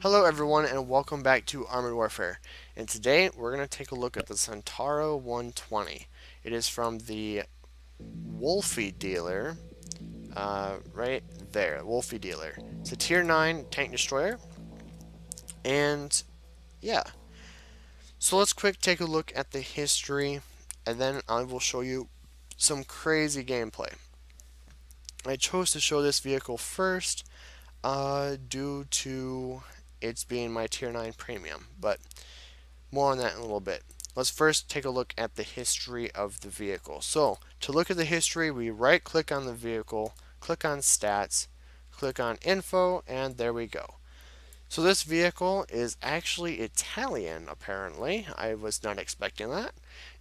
Hello everyone and welcome back to Armored Warfare. And today we're going to take a look at the Centauro 120. It is from the Wolfie dealer, right there, Wolfie dealer. It's a tier 9 tank destroyer. And yeah, so let's quick take a look at the history and then I will show you some crazy gameplay. I chose to show this vehicle first due to its being my tier 9 premium, but more on that in a little bit. Let's first take a look at the history of the vehicle. So, to look at the history, we right click on the vehicle, click on stats, click on info, and there we go. So this vehicle is actually Italian, apparently. I was not expecting that.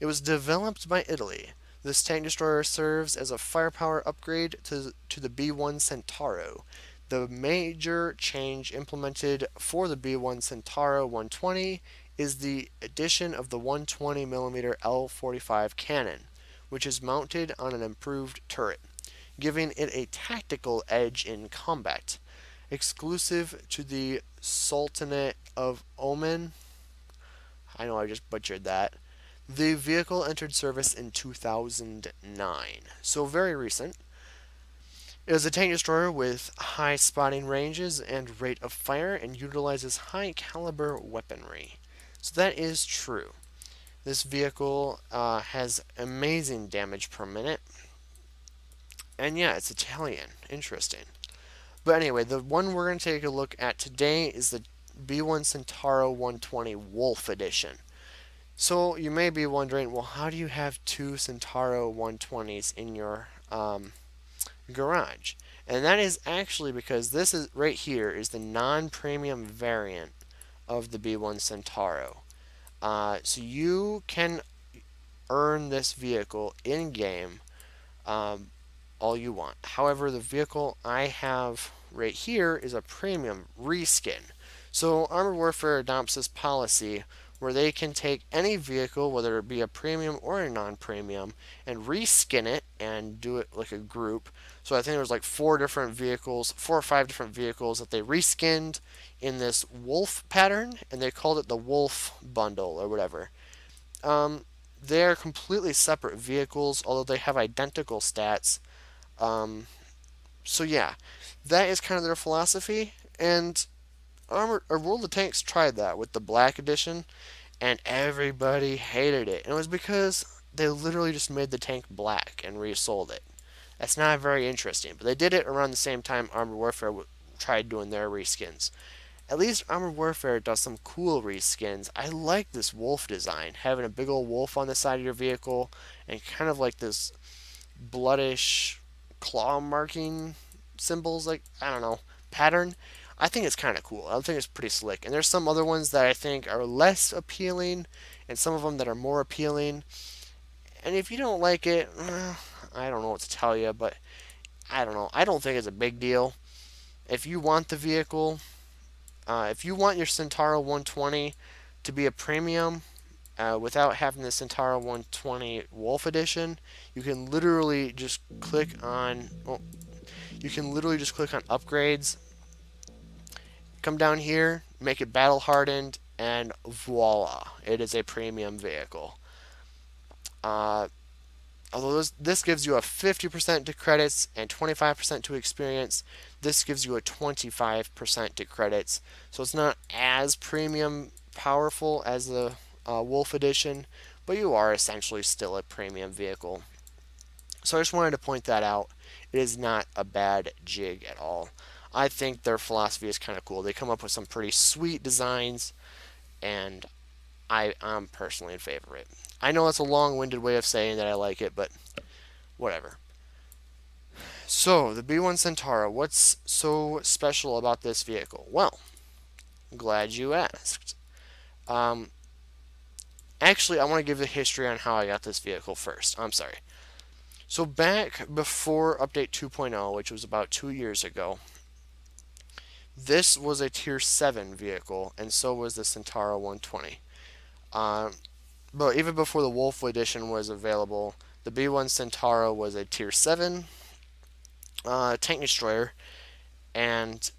It was developed by Italy. This tank destroyer serves as a firepower upgrade to the B1 Centauro. The major change implemented for the B1 Centauro 120 is the addition of the 120mm L45 cannon, which is mounted on an improved turret, giving it a tactical edge in combat. Exclusive to the Sultanate of Oman, I know I just butchered that. The vehicle entered service in 2009, so very recent. It is a tank destroyer with high spotting ranges and rate of fire and utilizes high caliber weaponry. So that is true. This vehicle has amazing damage per minute. And yeah, it's Italian. Interesting. But anyway, the one we're going to take a look at today is the B1 Centauro 120 Wolf Edition. So you may be wondering, well, how do you have two Centauro 120s in your garage? And that is actually because this is right here is the non-premium variant of the B1 Centauro. So you can earn this vehicle in game all you want. However, the vehicle I have right here is a premium reskin. So Armored Warfare adopts this policy where they can take any vehicle, whether it be a premium or a non-premium, and reskin it and do it like a group. So I think there was like four or five different vehicles that they reskinned in this wolf pattern, and they called it the wolf bundle or whatever. They are completely separate vehicles, although they have identical stats. So yeah, that is kind of their philosophy, and World of Tanks tried that with the Black Edition, and everybody hated it. And it was because they literally just made the tank black and resold it. That's not very interesting, but they did it around the same time Armored Warfare tried doing their reskins. At least Armored Warfare does some cool reskins. I like this wolf design, having a big old wolf on the side of your vehicle, and kind of like this bloodish claw marking symbols, like, I don't know, pattern. I think it's kind of cool. I think it's pretty slick. And there's some other ones that I think are less appealing, and some of them that are more appealing. And if you don't like it, I don't know what to tell you, but I don't know. I don't think it's a big deal. If you want the vehicle, if you want your Centauro 120 to be a premium without having the Centauro 120 Wolf Edition, you can literally just click on. Well, you can literally just click on upgrades. Come down here, make it battle hardened, and voila, it is a premium vehicle. Although this gives you a 50% to credits and 25% to experience, this gives you a 25% to credits. So it's not as premium powerful as the Wolf Edition, but you are essentially still a premium vehicle. So I just wanted to point that out. It is not a bad jig at all. I think their philosophy is kind of cool. They come up with some pretty sweet designs, and I'm personally in favor of it. I know it's a long-winded way of saying that I like it, but whatever. So, the B1 Centauro, what's so special about this vehicle? Well, glad you asked. Actually, I want to give the history on how I got this vehicle first. I'm sorry. So, back before Update 2.0, which was about 2 years ago, this was a Tier 7 vehicle, and so was the Centauro 120. But even before the Wolf Edition was available, the B1 Centauro was a Tier 7 tank destroyer, and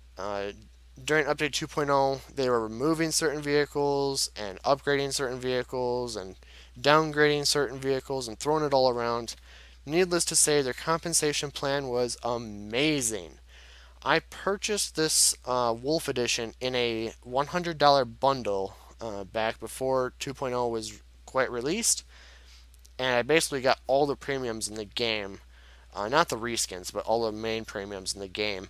during update 2.0, they were removing certain vehicles and upgrading certain vehicles and downgrading certain vehicles and throwing it all around. Needless to say, their compensation plan was amazing. I purchased this Wolf Edition in a $100 bundle back before 2.0 was quite released, and I basically got all the premiums in the game, not the reskins, but all the main premiums in the game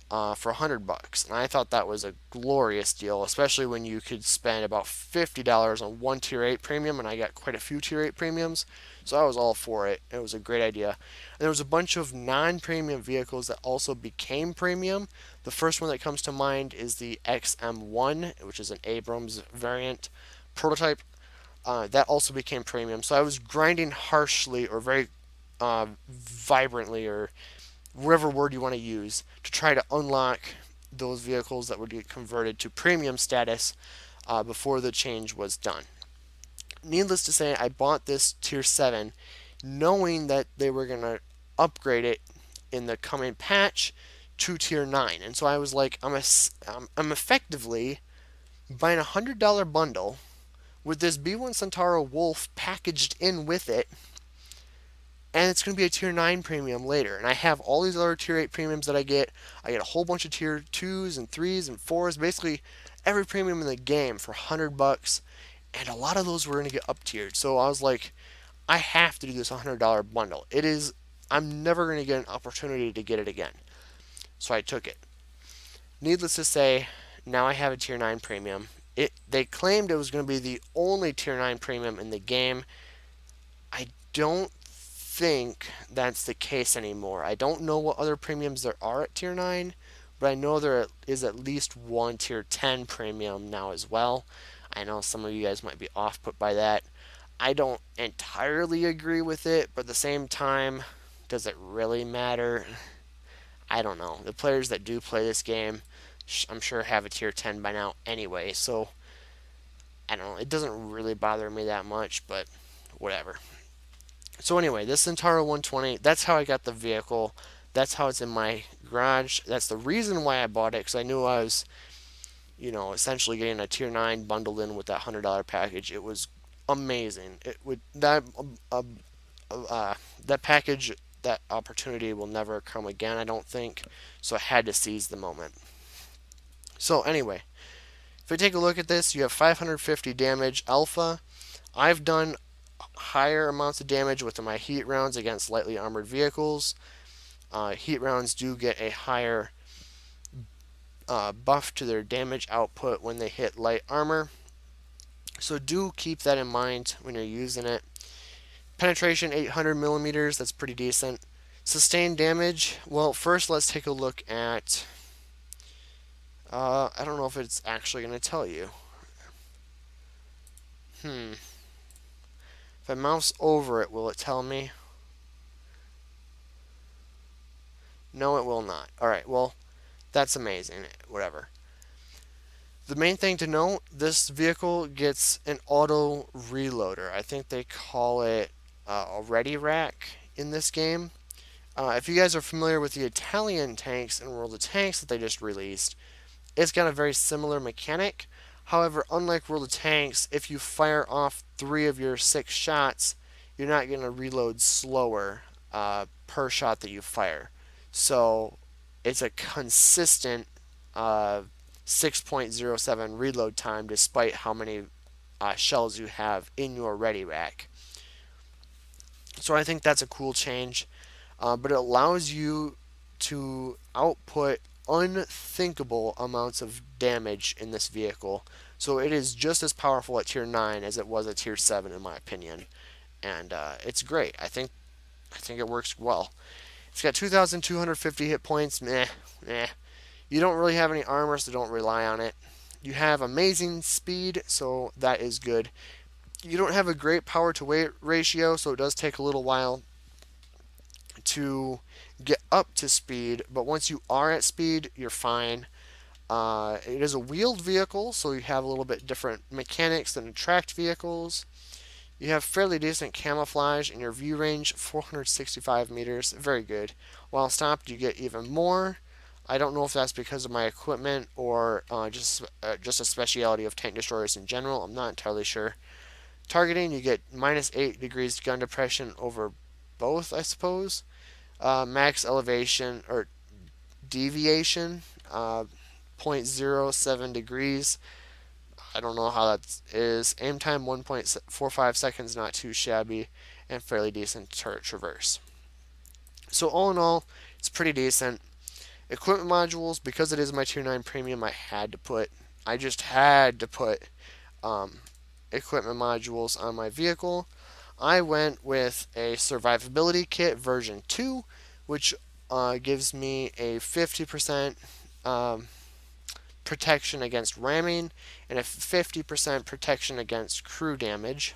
for $100, and I thought that was a glorious deal, especially when you could spend about $50 on one Tier 8 premium, and I got quite a few Tier 8 premiums, so I was all for it. It was a great idea. And there was a bunch of non-premium vehicles that also became premium. The first one that comes to mind is the XM1, which is an Abrams variant prototype. That also became premium. So I was grinding harshly or very vibrantly, or whatever word you want to use, to try to unlock those vehicles that would get converted to premium status before the change was done. Needless to say, I bought this Tier 7 knowing that they were going to upgrade it in the coming patch to Tier 9. And so I was like, I'm effectively buying a $100 bundle with this B1 Centauro Wolf packaged in with it, and it's going to be a Tier 9 premium later. And I have all these other Tier 8 premiums that I get. I get a whole bunch of Tier 2s and 3s and 4s, basically every premium in the game for $100, and a lot of those were going to get up tiered. So I was like, I have to do this $100 bundle. I'm never going to get an opportunity to get it again. So I took it. Needless to say, now I have a Tier 9 premium. They claimed it was going to be the only Tier 9 premium in the game. I don't think that's the case anymore. I don't know what other premiums there are at Tier 9, but I know there is at least one Tier 10 premium now as well. I know some of you guys might be off put by that. I don't entirely agree with it, but at the same time, does it really matter? I don't know. The players that do play this game, I'm sure have a Tier 10 by now anyway, so I don't know. It doesn't really bother me that much, but whatever. So anyway, this Centauro 120, that's how I got the vehicle. That's how it's in my garage. That's the reason why I bought it, because I knew I was, essentially getting a Tier 9 bundled in with that $100 package. It was amazing. It would that package, that opportunity will never come again, I don't think. So I had to seize the moment. So anyway, if we take a look at this, you have 550 damage alpha. I've done higher amounts of damage with my heat rounds against lightly armored vehicles. Heat rounds do get a higher buff to their damage output when they hit light armor. So do keep that in mind when you're using it. Penetration 800 millimeters, that's pretty decent. Sustained damage, well, first let's take a look at, I don't know if it's actually going to tell you. If I mouse over it, will it tell me? No, it will not. Alright, well, that's amazing. Whatever. The main thing to note, this vehicle gets an auto reloader. I think they call it a ready rack in this game. If you guys are familiar with the Italian tanks in World of Tanks that they just released, it's got a very similar mechanic. However, unlike World of Tanks, if you fire off 3 of your 6 shots, you're not going to reload slower per shot that you fire. So it's a consistent 6.07 reload time despite how many shells you have in your ready rack. So I think that's a cool change, but it allows you to output unthinkable amounts of damage in this vehicle. So it is just as powerful at Tier 9 as it was at Tier 7 in my opinion, and it's great. I think it works well. It's got 2,250 hit points. Meh. You don't really have any armor, so don't rely on it. You have amazing speed, so that is good. You don't have a great power to weight ratio, so it does take a little while to get up to speed, but once you are at speed, you're fine. It is a wheeled vehicle, so you have a little bit different mechanics than tracked vehicles. You have fairly decent camouflage in your view range, 465 meters, very good. While stopped, you get even more. I don't know if that's because of my equipment or just a speciality of tank destroyers in general. I'm not entirely sure. Targeting, you get -8 degrees gun depression over both, I suppose. Max elevation or deviation, zero point zero 0.07 degrees. I don't know how that is. Aim time 1.45 seconds, not too shabby, and fairly decent turret traverse. So all in all, it's pretty decent. Equipment modules, because it is my tier 9 premium, I just had to put um, equipment modules on my vehicle. I went with a survivability kit version 2, which gives me a 50% um, protection against ramming and a 50% protection against crew damage.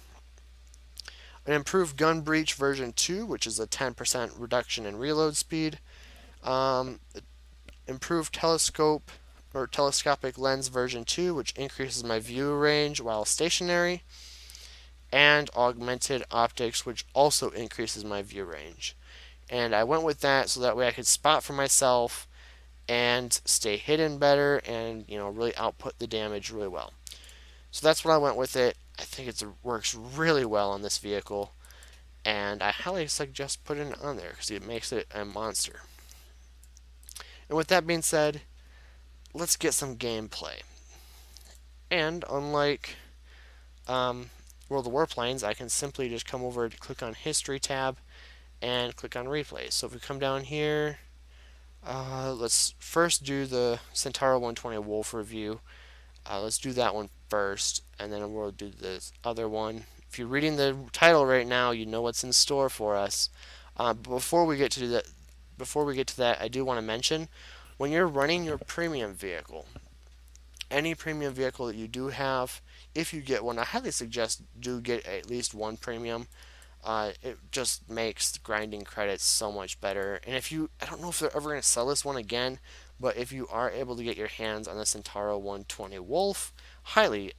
An improved gun breach version 2, which is a 10% reduction in reload speed. Um, improved telescopic lens version 2, which increases my view range while stationary, and augmented optics, which also increases my view range. And I went with that so that way I could spot for myself and stay hidden better and, really output the damage really well. So that's what I went with it. I think it works really well on this vehicle, and I highly suggest putting it on there because it makes it a monster. And with that being said, let's get some gameplay. And unlike World of Warplanes, I can simply just come over to click on History tab and click on Replays. So if we come down here, let's first do the Centauro 120 Wolf review. Let's do that one first, and then we'll do this other one. If you're reading the title right now, you know what's in store for us. But before we get to that, I do want to mention when you're running your premium vehicle, any premium vehicle that you do have, if you get one, I highly suggest do get at least one premium. It just makes grinding credits so much better. And I don't know if they're ever going to sell this one again, but if you are able to get your hands on the Centauro 120 Wolf, highly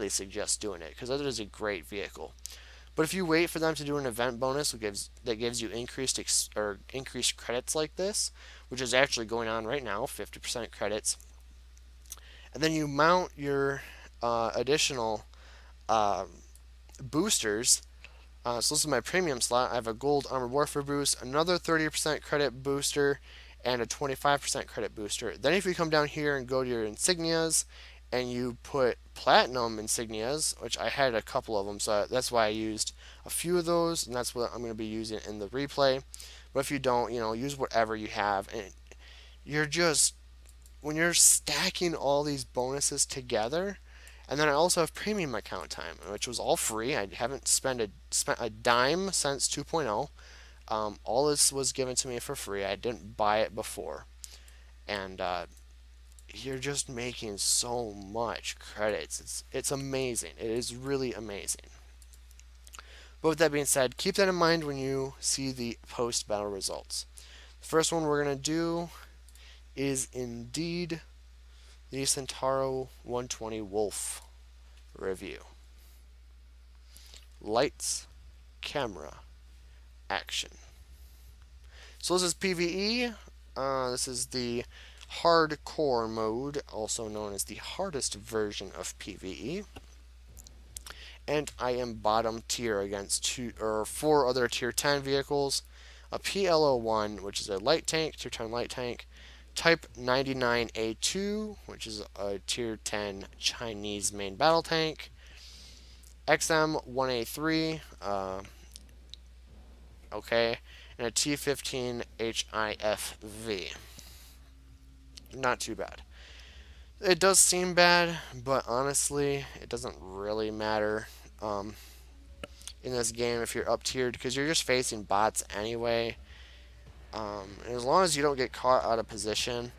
suggest doing it because that is a great vehicle. But if you wait for them to do an event bonus that gives you increased credits like this, which is actually going on right now, 50% credits, and then you mount your additional boosters. So this is my premium slot. I have a gold armor warfare boost, another 30% credit booster, and a 25% credit booster. Then if you come down here and go to your insignias, and you put platinum insignias, which I had a couple of them, so that's why I used a few of those, and that's what I'm going to be using in the replay. But if you don't, use whatever you have, and you're just when you're stacking all these bonuses together. And then I also have premium account time, which was all free. I haven't spent a dime since 2.0. All this was given to me for free. I didn't buy it before, and you're just making so much credits. It's amazing. It is really amazing. But with that being said, keep that in mind when you see the post battle results. The first one we're gonna do is indeed the Centauro 120 Wolf review. Lights, camera, action. So this is PvE. This is the hardcore mode, also known as the hardest version of PvE. And I am bottom tier against 4 other tier 10 vehicles. A PLO1, which is a light tank, tier 10 light tank. Type 99A2, which is a tier 10 Chinese main battle tank. XM1A3, okay, and a T15 HIFV. Not too bad. It does seem bad, but honestly, it doesn't really matter in this game if you're up tiered because you're just facing bots anyway. And as long as you don't get caught out of position,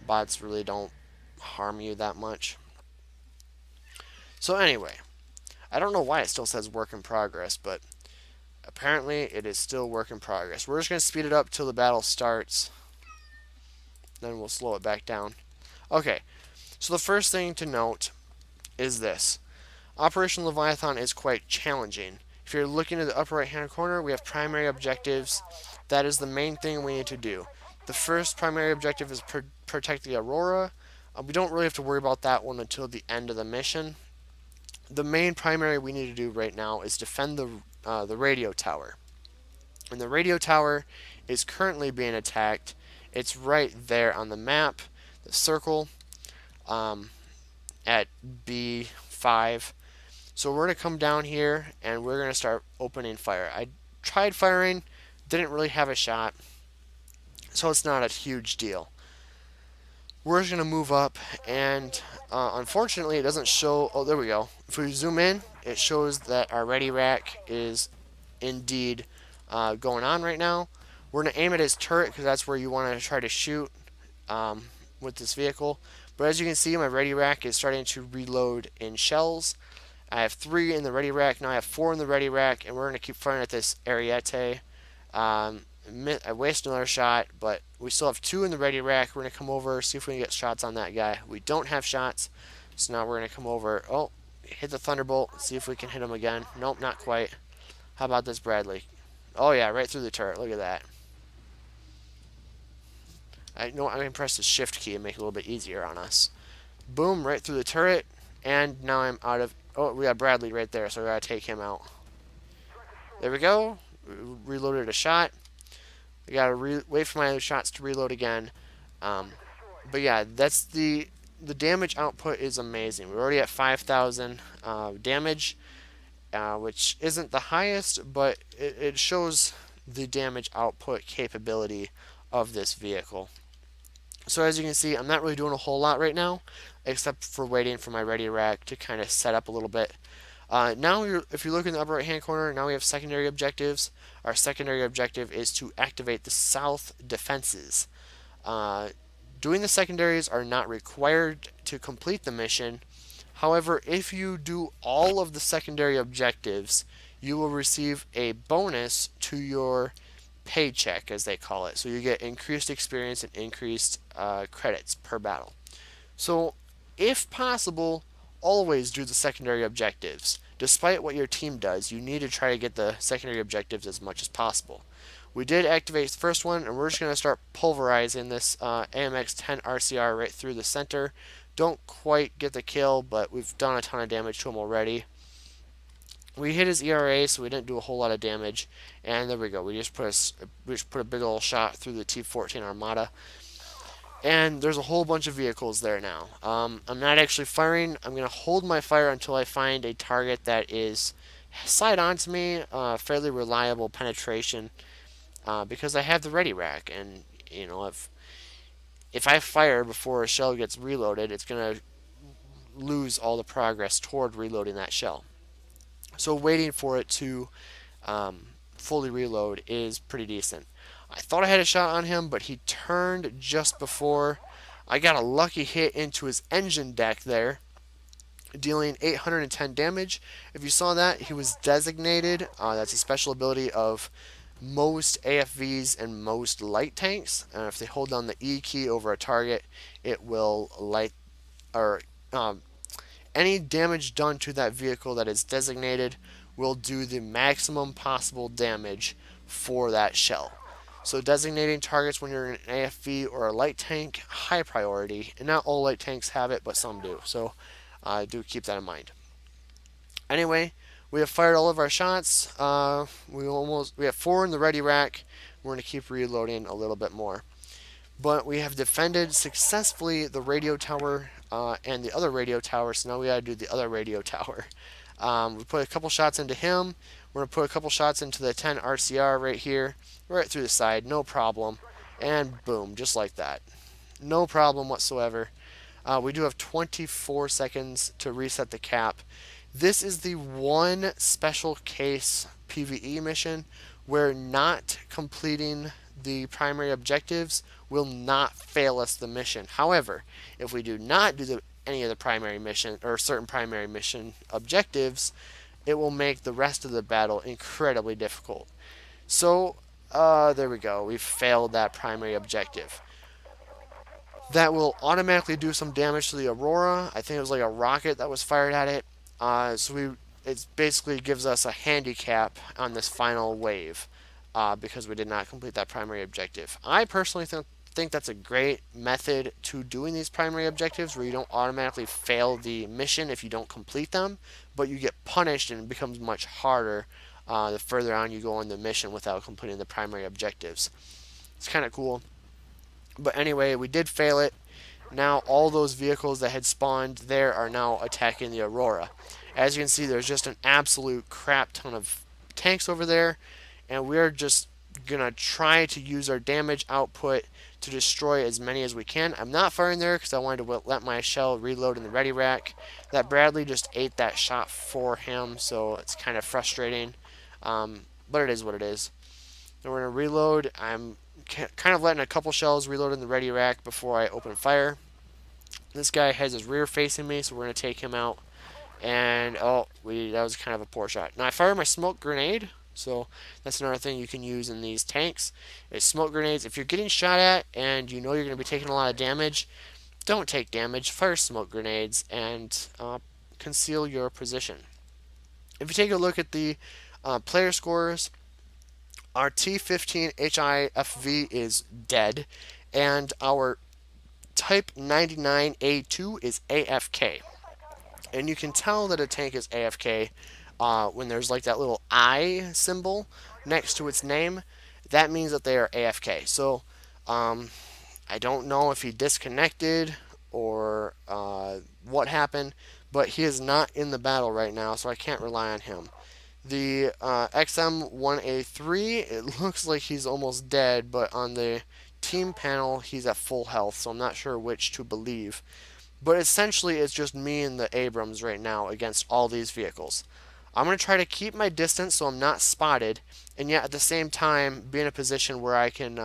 bots really don't harm you that much. So anyway, I don't know why it still says work in progress, but apparently it is still work in progress. We're just going to speed it up till the battle starts. Then we'll slow it back down. Okay, so the first thing to note is this. Operation Leviathan is quite challenging. If you're looking at the upper right hand corner, we have primary objectives. That is the main thing we need to do. The first primary objective is protect the Aurora. We don't really have to worry about that one until the end of the mission. The main primary we need to do right now is defend the radio tower. And the radio tower is currently being attacked. It's right there on the map, the circle, um, at B5. So we're going to come down here and we're going to start opening fire. I tried firing, didn't really have a shot, so it's not a huge deal. We're just going to move up, and unfortunately it doesn't show. Oh, there we go. If we zoom in, it shows that our ready rack is indeed going on right now. We're going to aim at his turret because that's where you want to try to shoot with this vehicle. But as you can see, my ready rack is starting to reload in shells. I have 3 in the ready rack. Now I have 4 in the ready rack, and we're going to keep firing at this Ariete. I wasted another shot, but we still have 2 in the ready rack. We're going to come over, see if we can get shots on that guy. We don't have shots, so now we're going to come over. Oh, hit the Thunderbolt, see if we can hit him again. Nope, not quite. How about this Bradley? Oh yeah, right through the turret. Look at that. I'm going to press the shift key and make it a little bit easier on us. Boom, right through the turret, and now I'm out of... Oh, we got Bradley right there, so we got to take him out. There we go. Reloaded a shot. I got to wait for my other shots to reload again. But yeah, that's the damage output is amazing. We're already at 5,000 damage, which isn't the highest, but it shows the damage output capability of this vehicle. So as you can see, I'm not really doing a whole lot right now, except for waiting for my ready rack to kind of set up a little bit. Now, if you look in the upper right hand corner, now we have secondary objectives. Our secondary objective is to activate the south defenses. Doing the secondaries are not required to complete the mission. However, if you do all of the secondary objectives, you will receive a bonus to your paycheck, as they call it. So you get increased experience and increased credits per battle. So, if possible, always do the secondary objectives. Despite what your team does, you need to try to get the secondary objectives as much as possible. We did activate the first one, and we're just going to start pulverizing this AMX-10 RCR right through the center. Don't quite get the kill, but we've done a ton of damage to him already. We hit his ERA, so we didn't do a whole lot of damage. And there we go. We just put a big old shot through the T-14 Armada. And there's a whole bunch of vehicles there now. I'm not actually firing. I'm going to hold my fire until I find a target that is side on to me, fairly reliable penetration, because I have the ready rack. And, you know, if I fire before a shell gets reloaded, it's going to lose all the progress toward reloading that shell. So waiting for it to fully reload is pretty decent. I thought I had a shot on him, but he turned just before. I got a lucky hit into his engine deck there, dealing 810 damage. If you saw that, he was designated. That's a special ability of most AFVs and most light tanks. And if they hold down the E key over a target, it will light or any damage done to that vehicle that is designated will do the maximum possible damage for that shell. So designating targets when you're in an AFV or a light tank, high priority. And not all light tanks have it, but some do. So do keep that in mind. Anyway, we have fired all of our shots. We have 4 in the ready rack. We're going to keep reloading a little bit more. But we have defended successfully the radio tower and the other radio tower, so now we gotta do the other radio tower. We put a couple shots into him. We're gonna put a couple shots into the 10 RCR right here, right through the side, no problem. And boom, just like that. No problem whatsoever. We do have 24 seconds to reset the cap. This is the one special case PvE mission where not completing the primary objectives will not fail us the mission. However, if we do not do any of the primary mission or certain primary mission objectives, it will make the rest of the battle incredibly difficult. So, there we go. We failed that primary objective. That will automatically do some damage to the Aurora. I think it was like a rocket that was fired at it. It basically gives us a handicap on this final wave. Because we did not complete that primary objective. I personally think that's a great method to doing these primary objectives where you don't automatically fail the mission if you don't complete them, but you get punished and it becomes much harder the further on you go in the mission without completing the primary objectives. It's kind of cool. But anyway, we did fail it. Now all those vehicles that had spawned there are now attacking the Aurora. As you can see, there's just an absolute crap ton of tanks over there, and we're just gonna try to use our damage output to destroy as many as we can. I'm not firing there because I wanted to let my shell reload in the ready rack. That Bradley just ate that shot for him, so it's kind of frustrating. But it is what it is. Then we're gonna reload. I'm kind of letting a couple shells reload in the ready rack before I open fire. This guy has his rear facing me, so we're going to take him out. And, oh, that was kind of a poor shot. Now, I fired my smoke grenade, so that's another thing you can use in these tanks. Is smoke grenades. If you're getting shot at and you know you're going to be taking a lot of damage, don't take damage. Fire smoke grenades and conceal your position. If you take a look at the player scores, our T15 HIFV is dead, and our Type 99A2 is AFK. And you can tell that a tank is AFK when there's like that little I symbol next to its name. That means that they are AFK. So I don't know if he disconnected or what happened, but he is not in the battle right now, so I can't rely on him. The XM1A3, it looks like he's almost dead, but on the team panel, he's at full health, so I'm not sure which to believe. But essentially, it's just me and the Abrams right now against all these vehicles. I'm going to try to keep my distance so I'm not spotted, and yet at the same time be in a position where I can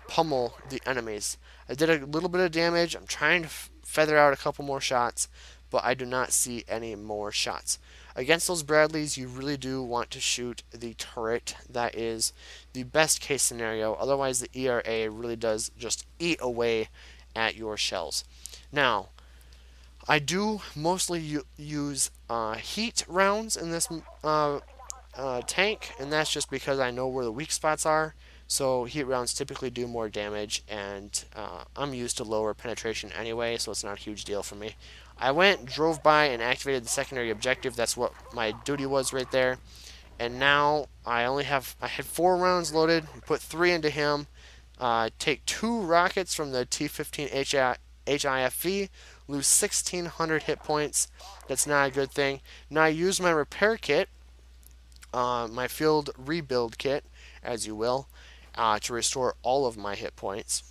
pummel the enemies. I did a little bit of damage. I'm trying to feather out a couple more shots, but I do not see any more shots. Against those Bradleys, you really do want to shoot the turret. That is the best case scenario. Otherwise, the ERA really does just eat away at your shells. Now, I do mostly use heat rounds in this tank, and that's just because I know where the weak spots are. So heat rounds typically do more damage, and I'm used to lower penetration anyway, so it's not a huge deal for me. I drove by, and activated the secondary objective. That's what my duty was right there. And now I had 4 rounds loaded, put 3 into him, take 2 rockets from the T15 HIFV, lose 1,600 hit points. That's not a good thing. Now I use my repair kit, my field rebuild kit, as you will, to restore all of my hit points.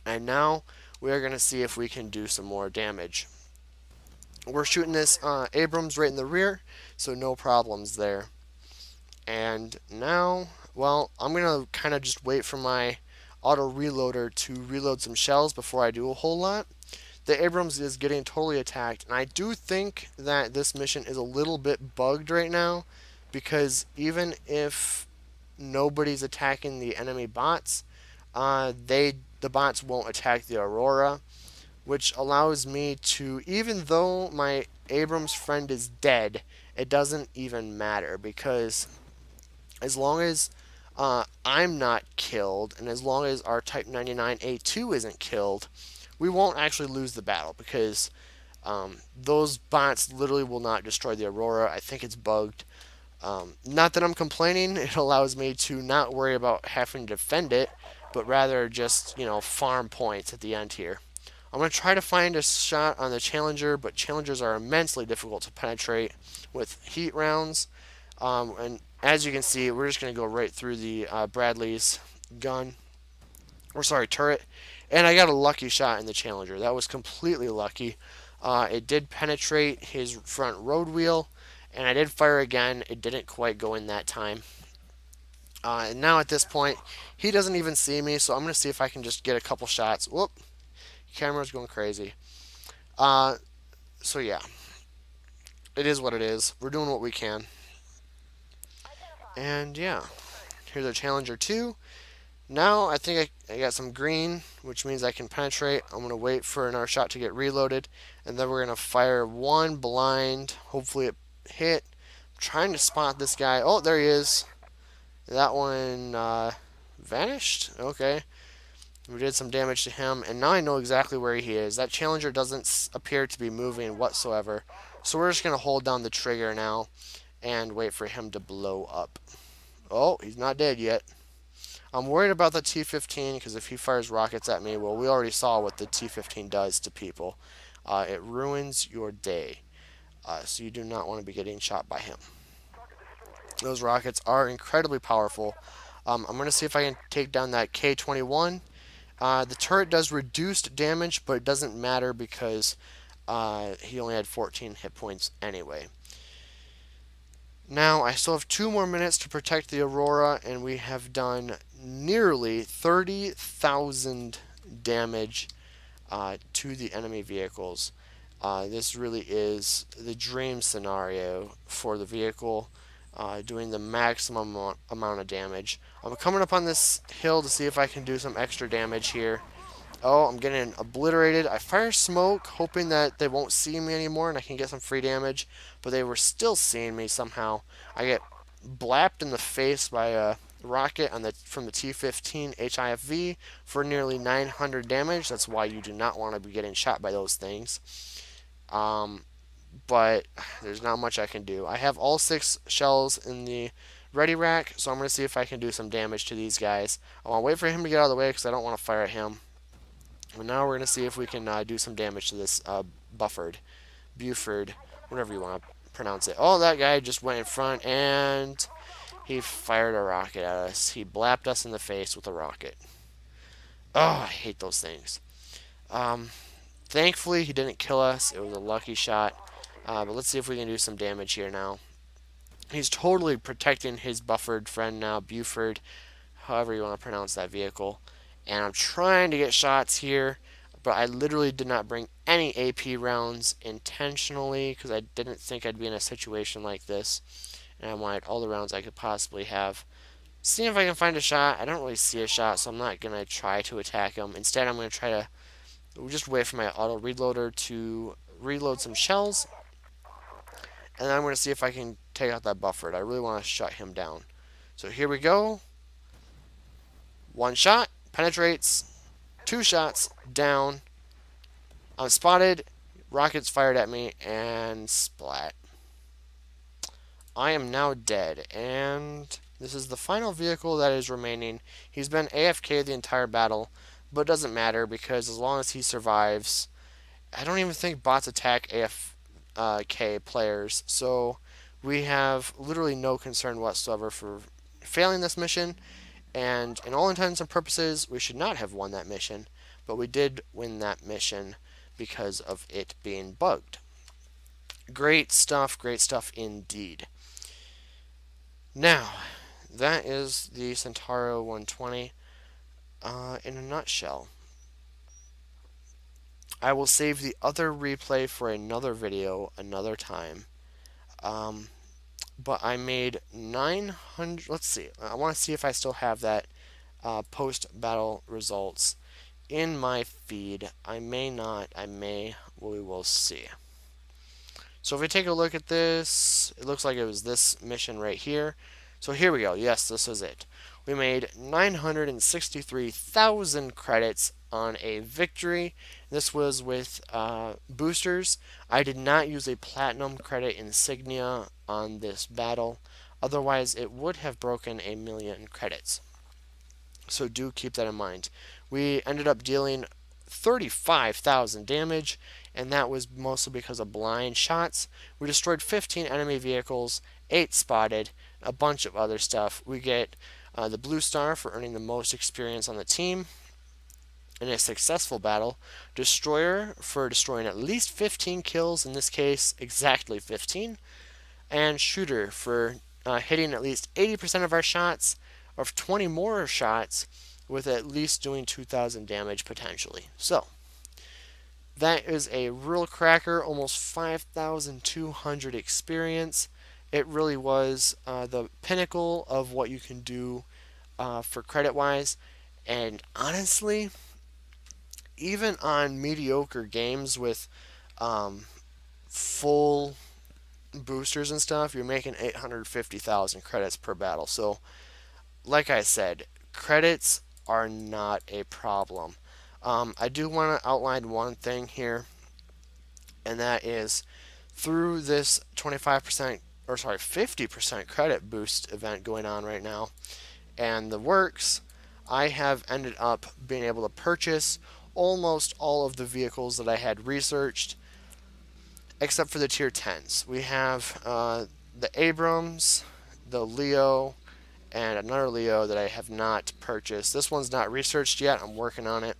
And now we are going to see if we can do some more damage. We're shooting this Abrams right in the rear, so no problems there. And now, well, I'm going to kind of just wait for my auto reloader to reload some shells before I do a whole lot. The Abrams is getting totally attacked, and I do think that this mission is a little bit bugged right now, because even if nobody's attacking the enemy bots, the bots won't attack the Aurora, which allows me to, even though my Abrams friend is dead, it doesn't even matter, because as long as I'm not killed, and as long as our Type 99A2 isn't killed, we won't actually lose the battle, because those bots literally will not destroy the Aurora. I think it's bugged. Not that I'm complaining, it allows me to not worry about having to defend it, but rather just, farm points at the end here. I'm going to try to find a shot on the Challenger, but Challengers are immensely difficult to penetrate with heat rounds. And as you can see, we're just going to go right through the Bradley's turret. And I got a lucky shot in the Challenger. That was completely lucky. It did penetrate his front road wheel, and I did fire again. It didn't quite go in that time. And now at this point, he doesn't even see me, so I'm going to see if I can just get a couple shots. Whoop, camera's going crazy. So yeah, it is what it is. We're doing what we can. And yeah, here's our Challenger 2. Now I think I got some green, which means I can penetrate. I'm going to wait for another shot to get reloaded, and then we're going to fire one blind. Hopefully it hit. I'm trying to spot this guy. Oh, there he is. That one vanished. Okay. We did some damage to him, and now I know exactly where he is. That challenger doesn't appear to be moving whatsoever. So we're just going to hold down the trigger now and wait for him to blow up. Oh, he's not dead yet. I'm worried about the T-15 because if he fires rockets at me, well, we already saw what the T-15 does to people. It ruins your day. So you do not want to be getting shot by him. Those rockets are incredibly powerful. I'm going to see if I can take down that K-21. The turret does reduced damage, but it doesn't matter because he only had 14 hit points anyway. Now, I still have 2 more minutes to protect the Aurora, and we have done nearly 30,000 damage to the enemy vehicles. This really is the dream scenario for the vehicle, doing the maximum amount of damage. I'm coming up on this hill to see if I can do some extra damage here. Oh, I'm getting obliterated. I fire smoke, hoping that they won't see me anymore and I can get some free damage, but they were still seeing me somehow. I get blapped in the face by a rocket from the T-15 HIFV for nearly 900 damage. That's why you do not want to be getting shot by those things. But there's not much I can do. I have all 6 shells in the ready rack, so I'm going to see if I can do some damage to these guys. I want to wait for him to get out of the way because I don't want to fire at him. And now we're going to see if we can do some damage to this Buford, whatever you want to pronounce it. Oh, that guy just went in front and he fired a rocket at us. He blapped us in the face with a rocket. Oh, I hate those things. Thankfully, he didn't kill us. It was a lucky shot. But let's see if we can do some damage here now. He's totally protecting his buffered friend now, Buford, however you want to pronounce that vehicle. And I'm trying to get shots here, but I literally did not bring any AP rounds intentionally because I didn't think I'd be in a situation like this. And I wanted all the rounds I could possibly have. Seeing if I can find a shot. I don't really see a shot, so I'm not going to try to attack him. Instead, I'm going to try to just wait for my auto reloader to reload some shells. And then I'm going to see if I can take out that Buffer. I really want to shut him down. So here we go. 1 shot. Penetrates. 2 shots. Down. I'm spotted. Rockets fired at me. And splat. I am now dead. And this is the final vehicle that is remaining. He's been AFK the entire battle. But it doesn't matter because as long as he survives... I don't even think bots attack AFK players. So we have literally no concern whatsoever for failing this mission. And in all intents and purposes, we should not have won that mission. But we did win that mission because of it being bugged. Great stuff indeed. Now, that is the Centauro 120 in a nutshell. I will save the other replay for another video another time. But I made 900. Let's see. I want to see if I still have that post-battle results in my feed. I may not. I may. We will see. So if we take a look at this, it looks like it was this mission right here. So here we go. Yes, this is it. We made 963,000 credits on a victory. This was with boosters. I did not use a platinum credit insignia on this battle. Otherwise, it would have broken 1,000,000 credits. So do keep that in mind. We ended up dealing 35,000 damage, and that was mostly because of blind shots. We destroyed 15 enemy vehicles, 8 spotted, a bunch of other stuff. We get the blue star for earning the most experience on the team in a successful battle, destroyer for destroying at least 15 kills, in this case exactly 15, and shooter for hitting at least 80% of our shots, or 20 more shots, with at least doing 2,000 damage potentially. So that is a real cracker, almost 5,200 experience. It really was the pinnacle of what you can do for credit wise, and honestly, even on mediocre games with full boosters and stuff, you're making 850,000 credits per battle. So like I said, credits are not a problem. I do want to outline one thing here, and that is through this 25% or sorry 50% credit boost event going on right now and the works, I have ended up being able to purchase almost all of the vehicles that I had researched except for the tier 10s. We have the Abrams, the Leo, and another Leo that I have not purchased. This one's not researched yet. I'm working on it.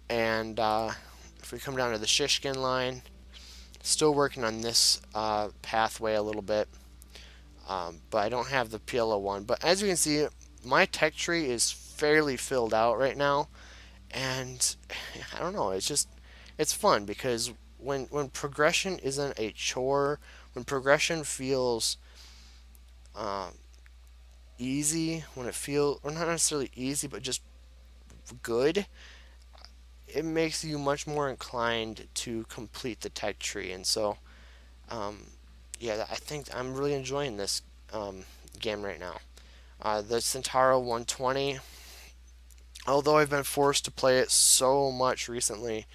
And if we come down to the Shishkin line, still working on this pathway a little bit. But I don't have the PLO one. But as you can see, my tech tree is fairly filled out right now. And I don't know, it's fun because when progression isn't a chore, when progression feels uh, easy, when it feels, or not necessarily easy, but just good, it makes you much more inclined to complete the tech tree. And so, um, yeah, I think I'm really enjoying this game right now. The Centauro 120, although I've been forced to play it so much recently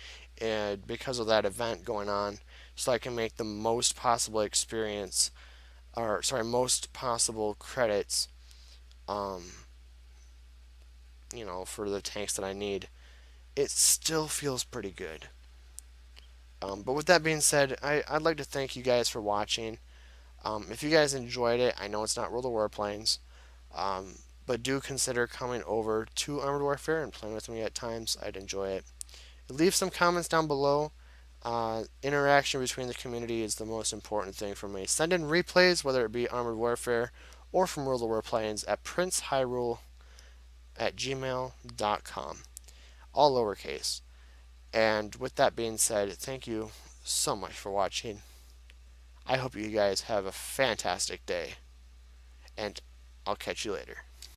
because of that event going on, so I can make the most possible experience, or sorry, most possible credits, um, for the tanks that I need. It still feels pretty good. But with that being said, I'd like to thank you guys for watching. If you guys enjoyed it, I know it's not World of Warplanes, but do consider coming over to Armored Warfare and playing with me at times. I'd enjoy it. Leave some comments down below. Interaction between the community is the most important thing for me. Send in replays, whether it be Armored Warfare or from World of Warplanes, at princehyrule@gmail.com. All lowercase. And with that being said, thank you so much for watching. I hope you guys have a fantastic day, and I'll catch you later.